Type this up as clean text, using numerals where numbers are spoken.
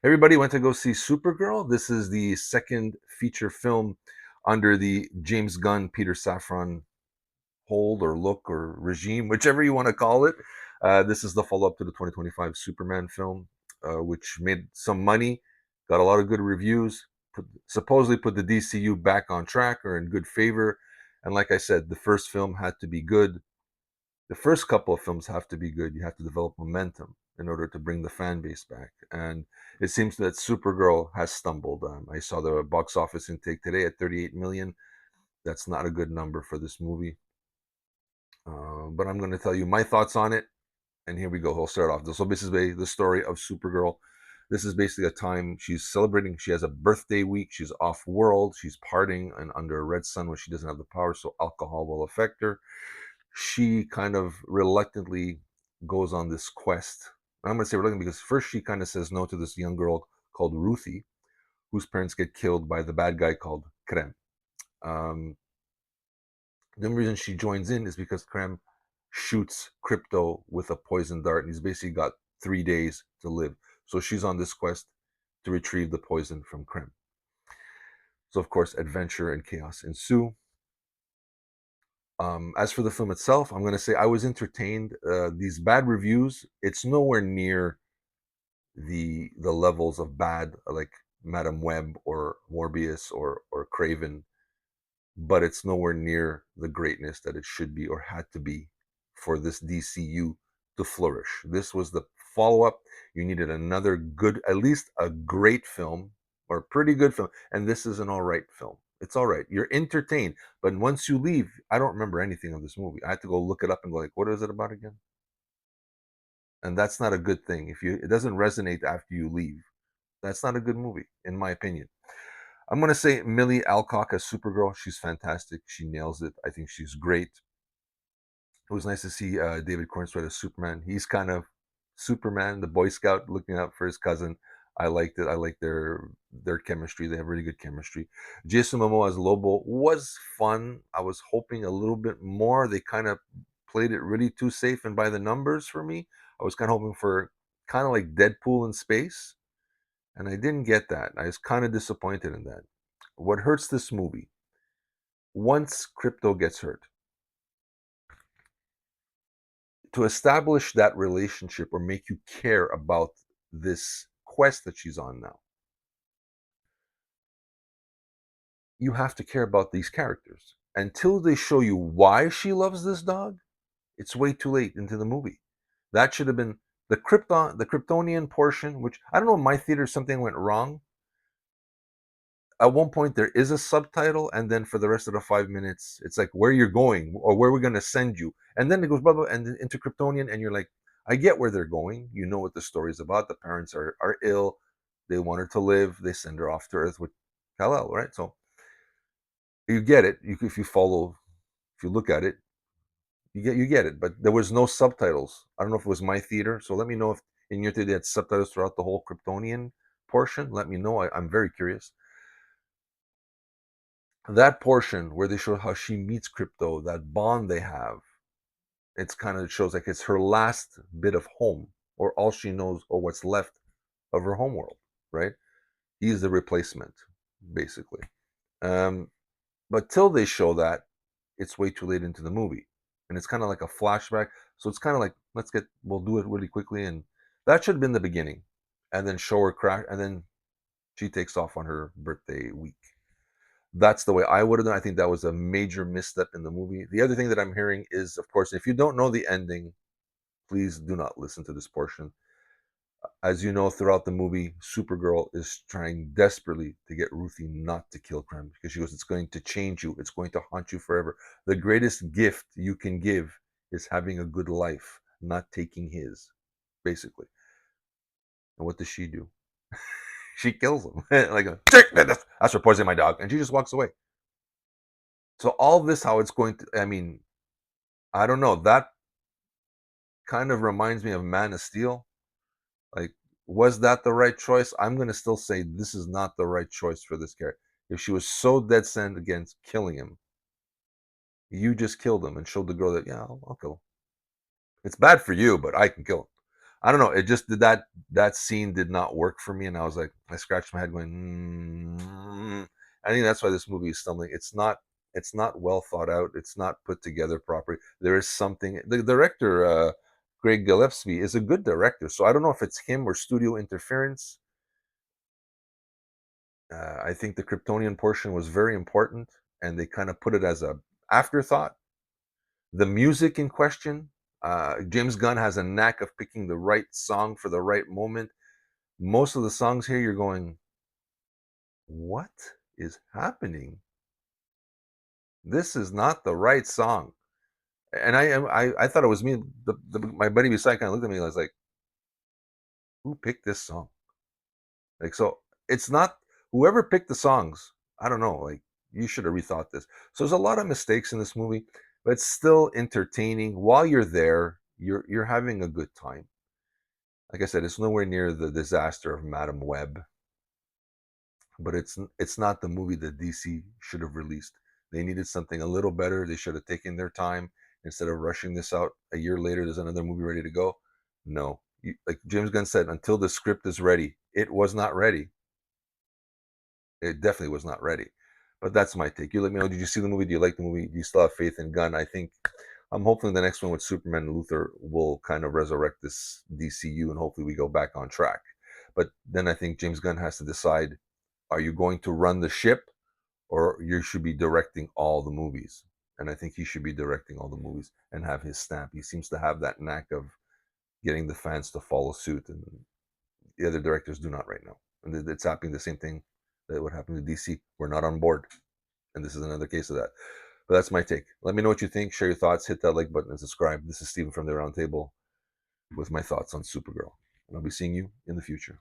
Everybody went to go see Supergirl. This is the second feature film under the James Gunn, Peter Safran hold or look or regime, whichever you want to call it. This is the follow up to the 2025 Superman film, which made some money, got a lot of good reviews, supposedly put the DCU back on track or in good favor. And like I said, the first film had to be good. The first couple of films have to be good. You have to develop momentum in order to bring the fan base back. And it seems that Supergirl has stumbled. I saw the box office intake today at 38 million. That's not a good number for this movie. But I'm going to tell you my thoughts on it. And here we go. We'll start off. So this is the story of Supergirl. This is basically a time she's celebrating. She has a birthday week. She's off world. She's partying and under a red sun where she doesn't have the power, so alcohol will affect her. She kind of reluctantly goes on this quest. I'm going to say reluctant because first she kind of says no to this young girl called Ruthie, whose parents get killed by the bad guy called Krem. Um, the only reason she joins in is because Krem shoots Crypto with a poison dart, and he's basically got 3 days to live. So she's on this quest to retrieve the poison from Krem. So of course, adventure and chaos ensue. As for the film itself, I'm going to say I was entertained. These bad reviews, it's nowhere near the levels of bad like Madam Web or Morbius or Craven, but it's nowhere near the greatness that it should be or had to be for this DCU to flourish. This was the follow up. You needed another good, at least a great film or a pretty good film, and this is an all right film. It's all right. You're entertained, but once you leave, I don't remember anything of this movie. I had to go look it up and go like, what is it about again? And that's not a good thing. If you it doesn't resonate after you leave, that's not a good movie, in my opinion. I'm gonna say Millie Alcock as Supergirl. She's fantastic. She nails it. I think she's great. It was nice to see David Cornswet as Superman. He's kind of Superman, the Boy Scout, looking out for his cousin. I liked it. I like their chemistry. They have really good chemistry. Jason Momoa as Lobo was fun. I was hoping a little bit more. They kind of played it really too safe and by the numbers for me. I was kind of hoping for kind of like Deadpool in space, and I didn't get that. I was kind of disappointed in that. What hurts this movie? Once Crypto gets hurt, to establish that relationship or make you care about this quest that she's on now, you have to care about these characters. Until they show you why she loves this dog, it's way too late into the movie. That should have been the Kryptonian portion, which I don't know, in my theater something went wrong. At one point there is a subtitle, and then for the rest of the 5 minutes it's like where you're going or where we're going to send you, and then it goes blah blah and into Kryptonian, and you're like, I get where they're going. You know what the story's about. The parents are ill. They want her to live. They send her off to Earth with Kal-El, right? So you get it. If you follow, if you look at it, you get it. But there was no subtitles. I don't know if it was my theater. So let me know if in your theater they had subtitles throughout the whole Kryptonian portion. Let me know. I'm very curious. That portion where they show how she meets Crypto, that bond they have, it's kind of shows like it's her last bit of home, or all she knows, or what's left of her homeworld, right? He's the replacement, basically. Um, but till they show that, it's way too late into the movie, and it's kind of like a flashback. So it's kind of like we'll do it really quickly, and that should have been the beginning, and then show her crash, and then she takes off on her birthday week. That's the way I would have done. I think that was a major misstep in the movie. The other thing that I'm hearing is, of course, if you don't know the ending, please do not listen to this portion. As you know, throughout the movie, Supergirl is trying desperately to get Ruthie not to kill Krem because she goes, it's going to change you. It's going to haunt you forever. The greatest gift you can give is having a good life, not taking his, basically. And what does she do? She kills him. Like, that's for poisoning my dog. And she just walks away. So all this, how it's going to, I mean, I don't know. That kind of reminds me of Man of Steel. Like, was that the right choice? I'm going to still say this is not the right choice for this character. If she was so dead set against killing him, you just killed him and showed the girl that, yeah, I'll kill him. It's bad for you, but I can kill him. I don't know. It just did that scene did not work for me, and I was like, I scratched my head going. I think that's why this movie is stumbling. It's not well thought out. It's not put together properly. There is something. The director, Greg Gillespie, is a good director. So I don't know if it's him or studio interference. I think the Kryptonian portion was very important, and they kind of put it as a afterthought. The music in question, James Gunn has a knack of picking the right song for the right moment. Most of the songs here, you're going, what is happening? This is not the right song. And I thought it was me. My buddy beside kind of looked at me and I was like, who picked this song? Like, so it's not whoever picked the songs. I don't know. Like, you should have rethought this. So there's a lot of mistakes in this movie, but it's still entertaining. While you're there, you're having a good time. Like I said, it's nowhere near the disaster of Madam Web, but it's not the movie that DC should have released. They needed something a little better. They should have taken their time instead of rushing this out a year later. There's another movie ready to go. No, like James Gunn said, until the script is ready, it was not ready. It definitely was not ready. But that's my take. You let me know. Did you see the movie? Do you like the movie? Do you still have faith in Gunn? I think I'm hoping the next one with Superman and Luthor will kind of resurrect this DCU and hopefully we go back on track. But then I think James Gunn has to decide, are you going to run the ship or you should be directing all the movies? And I think he should be directing all the movies and have his stamp. He seems to have that knack of getting the fans to follow suit, and the other directors do not right now. And it's happening the same thing that would happen to DC. We're not on board, and this is another case of that. But that's my take. Let me know what you think. Share your thoughts. Hit that like button and subscribe. This is Stephen from the Roundtable with my thoughts on Supergirl, and I'll be seeing you in the future.